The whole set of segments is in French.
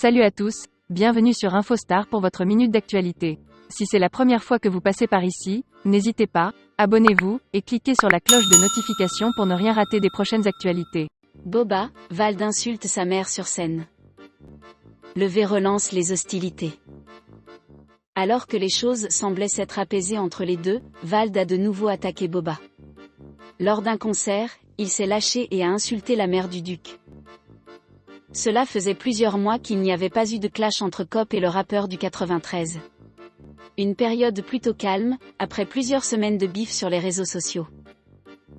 Salut à tous, bienvenue sur InfoStar pour votre minute d'actualité. Si c'est la première fois que vous passez par ici, n'hésitez pas, abonnez-vous, et cliquez sur la cloche de notification pour ne rien rater des prochaines actualités. Boba, Vald insulte sa mère sur scène. Le V relance les hostilités. Alors que les choses semblaient s'être apaisées entre les deux, Vald a de nouveau attaqué Boba. Lors d'un concert, il s'est lâché et a insulté la mère du duc. Cela faisait plusieurs mois qu'il n'y avait pas eu de clash entre Cop et le rappeur du 93. Une période plutôt calme, après plusieurs semaines de bif sur les réseaux sociaux.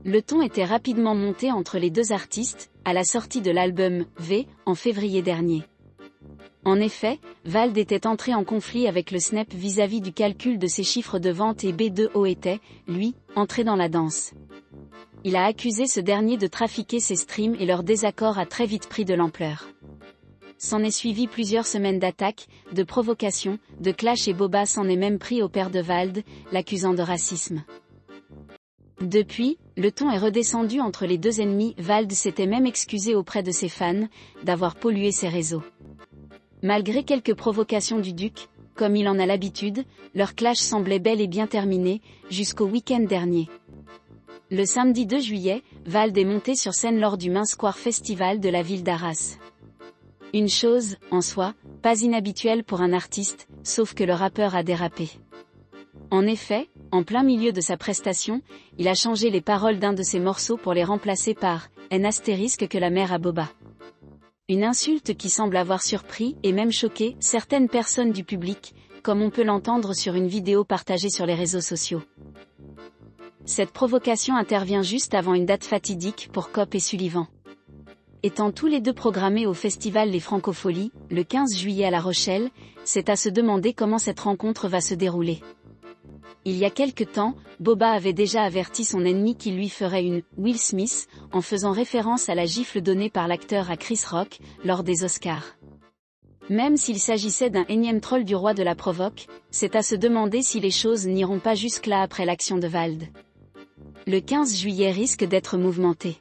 Le ton était rapidement monté entre les deux artistes, à la sortie de l'album « V » en février dernier. En effet, Vald était entré en conflit avec le Snap vis-à-vis du calcul de ses chiffres de vente et B2O était, lui, entré dans la danse. Il a accusé ce dernier de trafiquer ses streams et leur désaccord a très vite pris de l'ampleur. S'en est suivi plusieurs semaines d'attaques, de provocations, de clash et Boba s'en est même pris au père de Vald, l'accusant de racisme. Depuis, le ton est redescendu entre les deux ennemis. Vald s'était même excusé auprès de ses fans, d'avoir pollué ses réseaux. Malgré quelques provocations du duc, comme il en a l'habitude, leur clash semblait bel et bien terminé, jusqu'au week-end dernier. Le samedi 2 juillet, Vald est monté sur scène lors du Main Square Festival de la ville d'Arras. Une chose, en soi, pas inhabituelle pour un artiste, sauf que le rappeur a dérapé. En effet, en plein milieu de sa prestation, il a changé les paroles d'un de ses morceaux pour les remplacer par « N** que la mère à Boba ». Une insulte qui semble avoir surpris et même choqué certaines personnes du public, comme on peut l'entendre sur une vidéo partagée sur les réseaux sociaux. Cette provocation intervient juste avant une date fatidique pour Cop et Sullivan. Étant tous les deux programmés au festival Les Francopholies, le 15 juillet à La Rochelle, c'est à se demander comment cette rencontre va se dérouler. Il y a quelque temps, Boba avait déjà averti son ennemi qu'il lui ferait une « Will Smith » en faisant référence à la gifle donnée par l'acteur à Chris Rock, lors des Oscars. Même s'il s'agissait d'un énième troll du roi de la provoque, c'est à se demander si les choses n'iront pas jusque-là après l'action de Vald. Le 15 juillet risque d'être mouvementé.